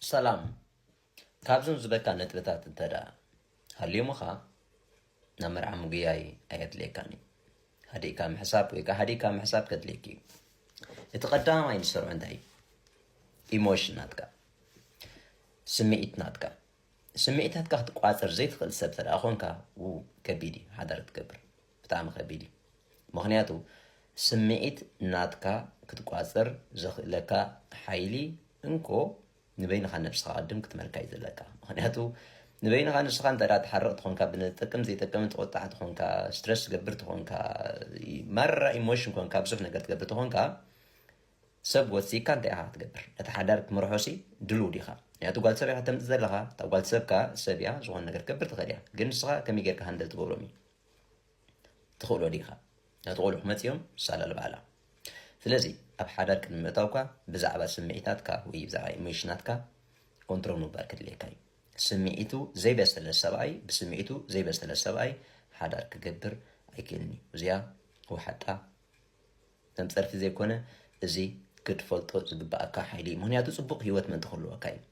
ሰላም ካብዞም ዝበካ ነጥብታት እንተዳ ሃልዮምኻ ናብ መርዓ ምግያይ ኣየድልየካኒ ሃዲእካ ምሕሳብ ወይ ከዓ ሃዲእካ ምሕሳብ ከድልየኪ እዩ እቲ ቀዳማይ ንሰርዖ እንታይ ኢሞሽን ናትካ ስምዒት ናትካ ስምዒታትካ ክትቋፅር ዘይትኽእል ሰብ ተዳ ኮንካ ከቢድ እዩ ሓዳር ትገብር ብጣዕሚ ከቢድ እዩ ምክንያቱ ስምዒት ናትካ ክትቋፅር ዘኽእለካ ሓይሊ እንኮ ንበይንኻ ነብስኻ ቅድም ክትመልካ እዩ ዘለካ ምክንያቱ ንበይንኻ ንስኻ እንተዳ ትሓርቕ ትኾንካ ብንጠቅም ዘይጠቅም ትቆጣዕ ትኾንካ ስትረስ ትገብር ትኾንካ መራ ኢሞሽን ኮንካ ብዙሕ ነገር ትገብር ትኾንካ ሰብ ወሲካ እንታይ ኢኻ ትገብር እቲ ሓዳር ክትመርሖሲ ድልው ዲኻ ምክንያቱ ጓል ሰብ ኢኻ ተምፅእ ዘለኻ እታ ጓል ሰብካ ሰብ እያ ዝኾነ ነገር ትገብር ትኽእል እያ ግን ንስኻ ከመይ ጌርካ ሃንደል ትገብሮም እዩ ትኽእሎ ዲኻ ነቲ ቆልዑ መፂኦም ሳላል በዓላ ስለዚ ኣብ ሓዳር ቅድሚ ምእታውካ ብዛዕባ ስምዒታትካ ወይ ብዛዕባ ኢሞሽናትካ ኮንትሮል ምግባር ከድልየካ እዩ ስምዒቱ ዘይበሰለ ሰብኣይ ብስምዒቱ ዘይበሰለ ሰብኣይ ሓዳር ክገብር ኣይክእልኒ እዚኣ ውሓጣ ተምፀርፊ ዘይኮነ እዚ ክትፈልጦ ዝግባአካ ሓይሊ ምክንያቱ ፅቡቕ ሂወት መን ትኽልወካ እዩ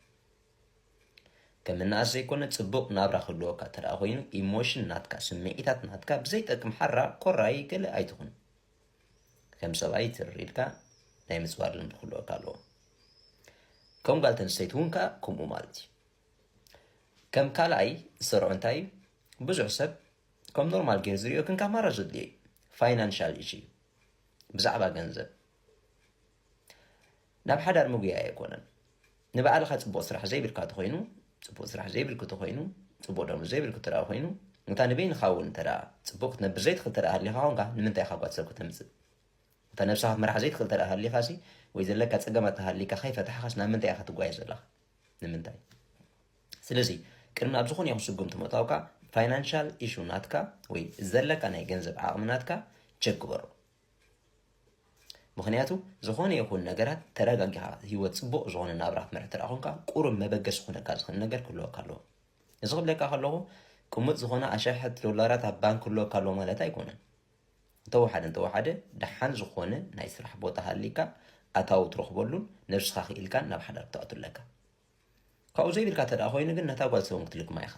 ከም እናኣስ ዘይኮነ ፅቡቕ ናብራ ክህልወካ ተደኣ ኮይኑ ኢሞሽን ናትካ ስምዒታት ናትካ ብዘይጠቅም ሓራ ኮራይ ገለ ኣይትኹን ከም ሰብኣይ ትርኢልካ ናይ ምፅባር ልምዲ ክህልወካ ኣለዎ ከም ጓል ተንስተይቲ እውን ከዓ ከምኡ ማለት እዩ ከም ካልኣይ ዝሰርዖ እንታይ እዩ ብዙሕ ሰብ ከም ኖርማል ጌር ዝሪኦ ክንካ ማራ ዘድልዮ እዩ ፋይናንሻል ኢሹ እዩ ብዛዕባ ገንዘብ ናብ ሓዳር ምግያይ ኣይኮነን ንባዕልኻ ፅቡቕ ስራሕ ዘይብልካ ተኮይኑ ፅቡቕ ስራሕ ዘይብልክ ተኮይኑ ፅቡቕ ደሞ ዘይብልክ ተደኣ ኮይኑ እንታ ንበይንኻ እውን ተደኣ ፅቡቕ ክትነብር ዘይትኽእል ተደኣ ሃሊኻ ኮንካ ንምንታይ ኢኻ ጓል ሰብ ከተምፅእ እንታ ነብስኻ ክትመርሓ ዘይትኽእል ተደኣ ሃሊኻሲ ወይ ዘለካ ፀገማት ተሃሊካ ከይፈትሓኻስ ናብ ምንታይ ኢኻ ትጓየ ዘለኻ ንምንታይ ስለዚ ቅድሚ ናብ ዝኾነ ይኹን ስጉም ትመታውካ ፋይናንሻል ኢሹ ናትካ ወይ ዘለካ ናይ ገንዘብ ዓቕሚ ናትካ ቸክ ግበሮ ምክንያቱ ዝኾነ ይኹን ነገራት ተረጋጊኻ ሂወት ፅቡቕ ዝኾነ ናብራ ክትመርሕ ተደኣ ኮንካ ቁሩብ መበገስ ክኾነካ ዝኽእል ነገር ክህልወካ ኣለዎ እዚ ክብለካ ከለኹ ቅሙጥ ዝኾነ ኣሸሓት ዶላራት ኣብ ባንክ ክህልወካ ኣለዎ ማለት ኣይኮነን እንተወሓደ ደሓን ዝኾነ ናይ ስራሕ ቦታ ሃሊካ ኣታዊ ትረኽበሉን ነብስኻ ክኢልካን ናብ ሓዳር ክትኣትለካ ካብኡ ዘይብልካ ተደኣ ኮይኑ ግን ነታ ጓል ሰብም ክትልክማ ኢኻ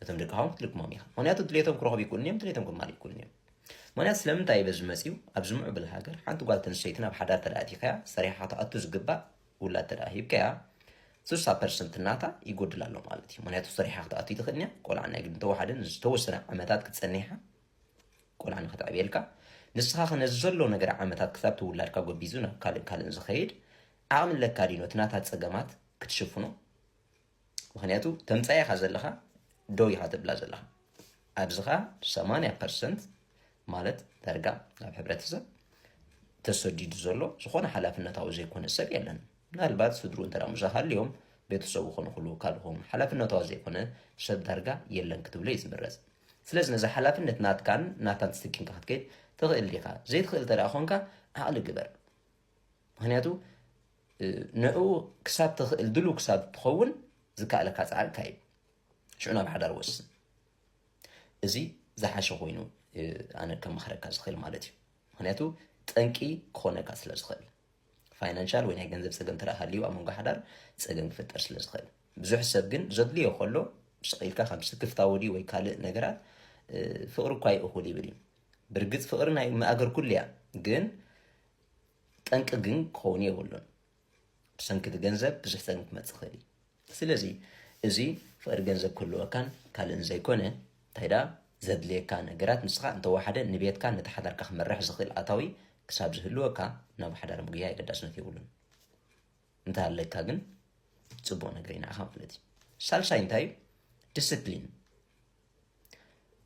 እቶም ደቅኻውን ክትልክሞም ኢኻ ምክንያቱ ድሌቶም ክረኽቡ ይክእሉን እዮም ድሌቶም ክማል ይክእሉን እዮም ምክንያቱ ስለምንታይ በዚ መፅኡ ኣብ ዝምዕብል ሃገር ሓንቲ ጓል ተንስተይቲ ናብ ሓዳር ተደኣ ኣቲኻያ ሰሪሓ ተኣቱ ዝግባእ ውላድ ተደኣ ሂብካያ 60% ናታ ይጎድል ኣሎ ማለት እዩ ምክንያቱ ሰሪሓ ክትኣቱ ይትኽእል እያ ቆልዓ ናይ ግን ተወሓደን ዝተወሰነ ዓመታት ክትፀኒሓ ቆልዓ ንክትዕብየልካ ንስኻ ነዚ ዘሎ ነገር ዓመታት ክሳብ ትውላድካ ጎቢዙ ናብ ካልእን ዝኸይድ ዓቕሚ ለካ ዲኖ እቲ ናታ ፀገማት ክትሽፍኖ ምክንያቱ ተምፃይ ኢኻ ዘለኻ ደው ኢኻ ትብላ ዘለኻ ኣብዝኻ 80% ማለት ዳርጋ ኣብ ሕብረተሰብ ተሰዲዱ ዘሎ ዝኾነ ሓላፍነታዊ ዘይኮነ ሰብ የለን ምናልባት ስድሩ እንተዳ ሙሳ ሃልዮም ቤተሰቡ ኮኑ ኩሉ ካልኹም ሓላፍነታዊ ዘይኮነ ሰብ ዳርጋ የለን ክትብሎ እዩ ዝምረፅ ስለዚ ነዚ ሓላፍነት ናትካን ናታን ትስኪንካ ክትከይድ ትኽእል ዲኻ ዘይትኽእል ተደኣ ኮንካ ዓቕሊ ግበር ምክንያቱ ንዕኡ ክሳብ ትኽእል ድሉ ክሳብ ትኸውን ዝከኣለካ ፃዕርካ እዩ ሽዑ ናብ ሓዳር ወስን እዚ ዝሓሸ ኮይኑ ኣነ ከም መኽረካ ዝኽእል ማለት እዩ ምክንያቱ ጠንቂ ክኾነካ ስለ ዝኽእል ፋይናንሻል ወይ ናይ ገንዘብ ፀገም ተደኣ ሃልዩ ኣብ መንጎ ሓዳር ፀገም ክፍጠር ስለ ዝኽእል ብዙሕ ሰብ ግን ዘድልዮ ከሎ ስቕኢልካ ከም ስክፍታወዲ ወይ ካልእ ነገራት ፍቕሪ እኳ ይእኹል ይብል እዩ ብርግፅ ፍቕሪ ናይ ማእገር ኩሉ እያ ግን ጠንቂ ግን ክኸውን የብሉን ብሰንኪቲ ገንዘብ ብዙሕ ፀገም ክመፅእ ክእል እዩ ስለዚ እዚ ፍቕሪ ገንዘብ ክህልወካን ካልእን ዘይኮነ እንታይ ዳ ዘድልየካ ነገራት ንስኻ እንተወሓደ ንቤትካ ነቲ ሓዳርካ ክመርሕ ዝኽእል ኣታዊ ክሳብ ዝህልወካ ናብ ሓዳር ምግያ ኣገዳስነት የብሉን እንተሃለካ ግን ፅቡቕ ነገር ይንዓኻ ማለት እዩ ሳልሳይ እንታይ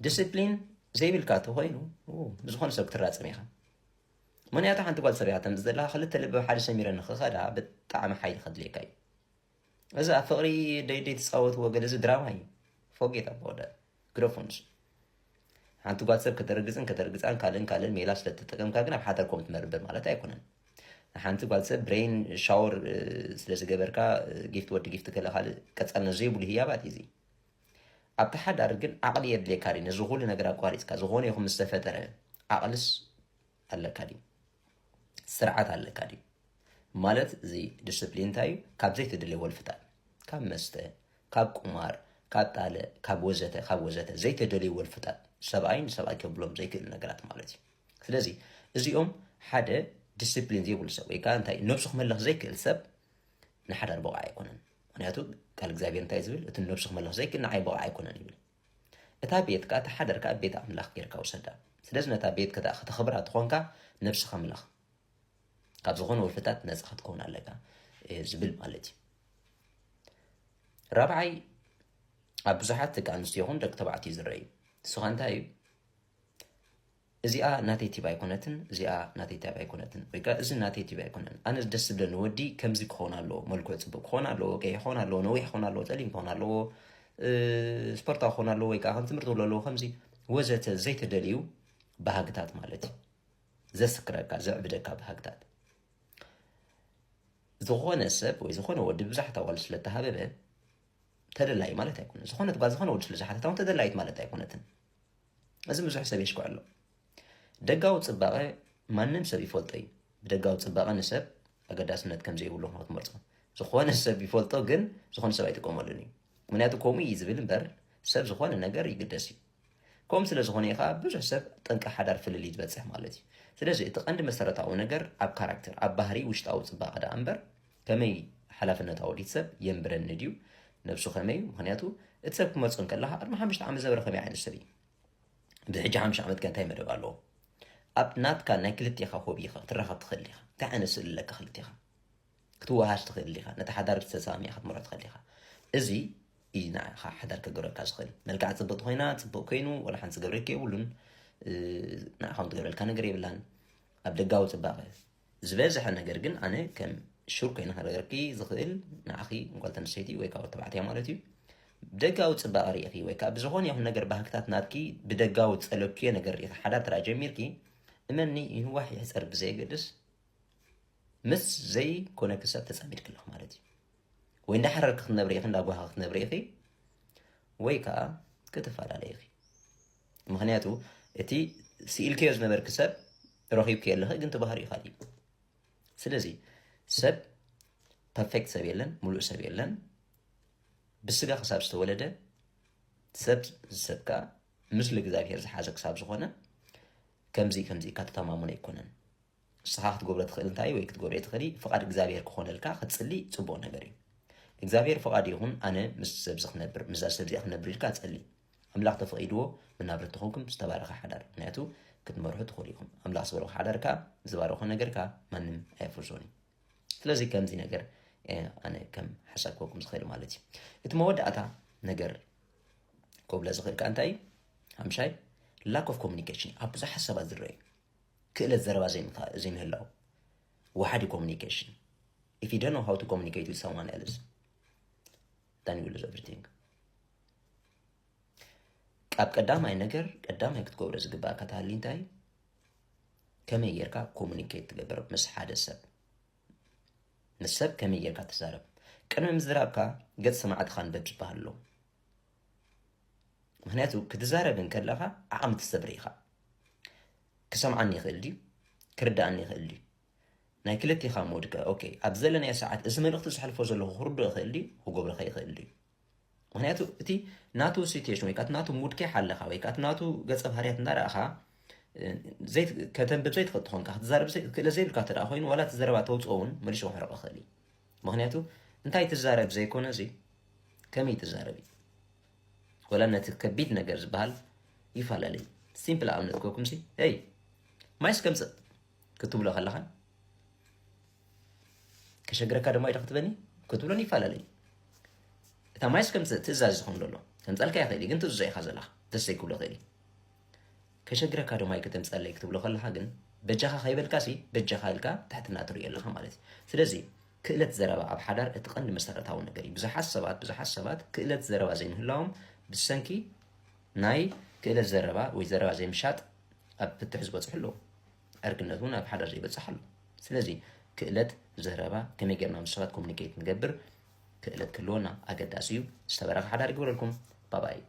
ዲስፕሊን ዘይብልካ ተኮይኑ ብዝኾነ ሰብ ክትራፀም ኢኻ ምክንያቱ ሓንቲ ጓል ሰብ ኢኻ ተምፅእ ዘለካ ክልተ ልቢ ሓደ ሰሚረ ንክኸዳ ብጣዕሚ ሓይሊ ከድልየካ እዩ እዚ ኣብ ፍቕሪ ደይደይ ትፃወትዎ ገለ እዚ ድራማ እዩ ፎጌት ኣባወዳ ግደፎንስ ሓንቲ ጓል ሰብ ከተርግፃን ካልእን ሜላ ስለተጠቀምካ ግን ኣብ ሓዳር ከም ትመርብር ማለት ኣይኮነን ሓንቲ ጓል ሰብ ብሬን ሻወር ስለዝገበርካ ጊፍት ወዲ ጊፍት ገለ ካልእ ቀፃልነት ዘይብሉ ህያባት እዩ ኣብቲ ሓዳር ግን ዓቕሊ የድልየካ ድዩ ነዚ ኩሉ ነገር ኣቋሪፅካ ዝኾነ ይኹን ምስ ተፈጠረ ዓቕልስ ኣለካ ድዩ ስርዓት ኣለካ ድዩ ማለት እዚ ዲስፕሊን እንታይ እዩ ካብ ዘይተደለየ ወልፍታት ካብ መስተ ካብ ቁማር ካብ ጣለ ካብ ወዘተ ዘይተደለየ ወልፍታት ሰብኣይ ንሰብኣይ ከብሎም ዘይክእል ነገራት ማለት እዩ ስለዚ እዚኦም ሓደ ዲስፕሊን ዘይብሉ ሰብ ወይ ከዓ እንታይ ነብሱ ክመለኽ ዘይክእል ሰብ ንሓዳር በቕዓ ኣይኮነን ምክንያቱ ቃል እግዚኣብሔር እንታይ ዝብል እቲ ነብሱ ክመለኽ ዘይክእል ንዓይ በቕዓ ኣይኮነን ይብል እታ ቤትካ እታ ሓደርካ ቤት ኣምላኽ ጌርካ ውሰዳ ስለዚ ነታ ቤት ከተኽብራ ትኾንካ ነብስኻ ምለኽ ካብ ዝኾነ ወልፍታት ነፃ ክትከውን ኣለካ ዝብል ማለት እዩ ራብዓይ ኣብ ብዙሓት ደቂ ኣንስትዮ ይኹን ደቂ ተባዕትዮ ዝረአዩ ንስኻ እንታይ እዩ እዚኣ ናተይ ቲባ ኣይኮነትን እዚኣ ናተይ ቲባ ኣይኮነትን ወይ ከዓ እዚ ናተይ ቲባ ኣይኮነን ኣነ ደስ ዝብለኒ ወዲ ከምዚ ክኾን ኣለዎ መልክዑ ፅቡቅ ክኾን ኣለዎ ቀይሕ ክኾን ኣለዎ ነዊሕ ክኾን ኣለዎ ፀሊም ክኾን ኣለዎ ስፖርታዊ ክኾን ኣለዎ ወይ ከዓ ከም ትምህርቲ ብሎ ኣለዎ ከምዚ ወዘተ ዘይተደልዩ ባህግታት ማለት እዩ ዘስክረካ ዘዕብደካ ባህግታት ዝኾነ ሰብ ወይ ዝኾነ ወዲ ብዙሓት ኣዋል ስለተሃበበ ተደላይ ማለት ኣይኮነን ዝኾነት ጓል ዝኾነ ወዲ ስለዝሓተት እውን ተደላይት ማለት ኣይኮነትን እዚ ብዙሕ ሰብ የሽክዕ ኣሎ ደጋዊ ፅባቐ ማንም ሰብ ይፈልጦ እዩ ብደጋዊ ፅባቐ ንሰብ ኣገዳስነት ከም ዘይብሉ ክትመርፆ ዝኾነ ሰብ ይፈልጦ ግን ዝኾነ ሰብ ኣይጥቀመሉን እዩ ምክንያቱ ከምኡ እዩ ዝብል እምበር ሰብ ዝኾነ ነገር ይግደስ እዩ ከምኡ ስለ ዝኾነ ኢኻ ብዙሕ ሰብ ጠንቂ ሓዳር ፍልል ዝበፅሕ ማለት እዩ ስለዚ እቲ ቀንዲ መሰረታዊ ነገር ኣብ ካራክተር ኣብ ባህሪ ውሽጣዊ ፅባቐ ዳ እምበር ከመይ ሓላፍነት ኣወዲት ሰብ የንብረኒ ድዩ ነብሱ ከመይ ምክንያቱ እቲ ሰብ ክመፅእ ከለካ ቅድሚ 5 ዓመት ዝነበረ ከመይ ዓይነት ሰብ እዩ ብሕጂ 5 ዓመት ከ እንታይ መደብ ኣለዎ ኣብ ናትካ ናይ ክልቲኻ ሆቢ ኢኻ ክትራኸብ ትኽእል ኢኻ እንታይ ዓይነት ስእሊ ኣለካ ክልቲኻ ክትወሃጅ ትኽእል ኢኻ ነቲ ሓዳር ተሰሚኻ ክትመርዖ ትኽእል ኢኻ እዚ እዩ ንዓኻ ሓዳር ከገብረካ ዝኽእል መልክዓ ፅብቕቲ ኮይና ፅቡቅ ኮይኑ ወላ ሓንቲ ዝገብረካ የብሉን ንዓኻ ትገብረልካ ነገር የብላን ኣብ ደጋዊ ፅባቐ ዝበዝሐ ነገር ግን ኣነ ከም ሹር ኮይና ክነገርኪ ዝኽእል ንዓኺ ጓል ኣንስተይቲ ወይ ከዓ ተባዕትያ ማለት እዩ ብደጋዊ ፅባቐ ርኢኺ ወይ ከዓ ብዝኾነ ይኹን ነገር ባህግታት ናትኪ ብደጋዊ ፀለክዮ ነገር ርኢኺ ሓዳር ትራ ጀሚርኪ እመኒ ይንዋሕ ይሕፀር ብዘየገድስ ምስ ዘይኮነ ክሰብ ተፃሚድ ክለኽ ማለት እዩ ወይ እንዳሓረርክ ክትነብሪ ኢኺ እንዳጓሃ ክትነብሪ ኢኺ ወይ ከዓ ክትፈላለ ኢኺ ምክንያቱ እቲ ስኢልክዮ ዝነበርክ ሰብ ረኺብክ የለኸ ግን ትባህር ኢኻ እዩ ስለዚ ሰብ ፐርፌክት ሰብ የለን ሙሉእ ሰብ የለን ብስጋ ክሳብ ዝተወለደ ሰብ ዝሰብካ ምስሊ እግዚኣብሔር ዝሓዘ ክሳብ ዝኾነ ከምዚ ካተተማሙነ ኣይኮነን ንስኻ ክትገብሮ ትኽእል እንታይ ወይ ክትገብሮ ትኽእሊ ፍቓድ እግዚኣብሔር ክኾነልካ ክትፅሊ ፅቡቅ ነገር እዩ እግዚኣብሔር ፍቓድ ይኹን ኣነ ምስ ሰብ ዝክነብር ምዛ ሰብ እዚኣ ክነብር ኢልካ ፀሊ ኣምላኽ ተፈቒድዎ መናብር ትኾንኩም ዝተባረኸ ሓዳር ምክንያቱ ክትመርሑ ትኽእሉ ኢኹም ኣምላኽ ዝበረኹ ሓዳርካ ዝባረኹ ነገርካ ማንም ኣየፍርሶን እዩ ስለዚ ከምዚ ነገር ኣነ ከም ሓሳብ ክበኩም ዝኽእል ማለት እዩ እቲ መወዳእታ ነገር ከብለ ዝኽእልካ እንታይ እዩ ሓምሻይ lack of communication ኣብ ብዙሓት ሰባት ዝረአዩ ክእለት ዘረባ ዘይምህላው ወሓዲ communication if you don't know how to communicate with someone else then you lose everything ኣብ ቀዳማይ ነገር ቀዳማይ ክትገብሮ ዝግባእካ ታሃሊ እንታይ ከመይ ጌርካ ኮሙኒኬት ትገብር ምስ ሓደ ሰብ ምስ ሰብ ከመይ ጌርካ ትዛረብ ቅድሚ ምዝራብካ ገጽ ሰማዕትኻ ንበብ ዝበሃል ኣሎ ምክንያቱ ክትዛረብን ከለኻ ዓቕሚ ትሰብሪ ኢኻ ክሰምዓኒ ይኽእል ድዩ ክርዳእኒ ይኽእል ድዩ ናይ ክልቲኻ ሞድከ ኦኬ ኣብ ዘለናዮ ሰዓት እዚ መልእኽቲ ዝሓልፎ ዘለኹ ክርድኦ ይኽእል ድዩ ክገብረኸ ይኽእል ድዩ ምክንያቱ እቲ ናቱ ሲትዌሽን ወይ ከዓ ናቱ ሙድከ ሓለኻ ወይ ከዓ ናቱ ገጸ ባህርያት እንዳረእኻ ከተንብብ ዘይትኽእል ትኾንካ ክትዛረብ ክእለ ዘይብልካ ተደኣ ኮይኑ ዋላ ትዘረባ ተውፅኦ እውን መልሶ ክሕረቕ ይኽእል እዩ ምክንያቱ እንታይ ትዛረብ ዘይኮነ እዚ ከመይ ትዛረብ እዩ ወላ ነቲ ከቢድ ነገር ዝበሃል ይፈላለዩ ሲምፕል ኣብነት ክበኩም ሲ ይ ማይስ ከምፅእ ክትብሎ ከለኻ ከሸግረካ ድማ ኢዳ ክትበኒ ክትብሎን ይፈላለዩ እታ ማይስ ከምፅእ ትእዛዝ ዝኸውን ዘሎ ከምፀልካ ይኽእል ግን ትእዝዞ ኢኻ ዘለኻ ደስ ዘይክብሎ ይኽእል እዩ ከሸግረካ ድማ ከተምፀለይ ክትብሎ ከለኻ ግን በጃኻ ከይበልካ ሲ በጃኻ ኢልካ ትሕትና ትሪኦ ኣለኻ ማለት እዩ ስለዚ ክእለት ዘረባ ኣብ ሓዳር እቲ ቀንዲ መሰረታዊ ነገር እዩ ብዙሓት ሰባት ክእለት ዘረባ ዘይምህላዎም ብሰንኪ ናይ ክእለት ዘረባ ወይ ዘረባ ዘይምሻጥ ኣብ ፍትሕ ዝበፅሑ ኣለዉ ዕርግነት እውን ኣብ ሓዳር ዘይበፅሕ ኣሎ ስለዚ ክእለት ዘረባ ከመይ ጌርና ምስ ሰባት ኮሙኒኬት ንገብር ክእለት ክህልወና ኣገዳሲ እዩ ዝተበረኸ ሓዳር ይግበረልኩም ባባይ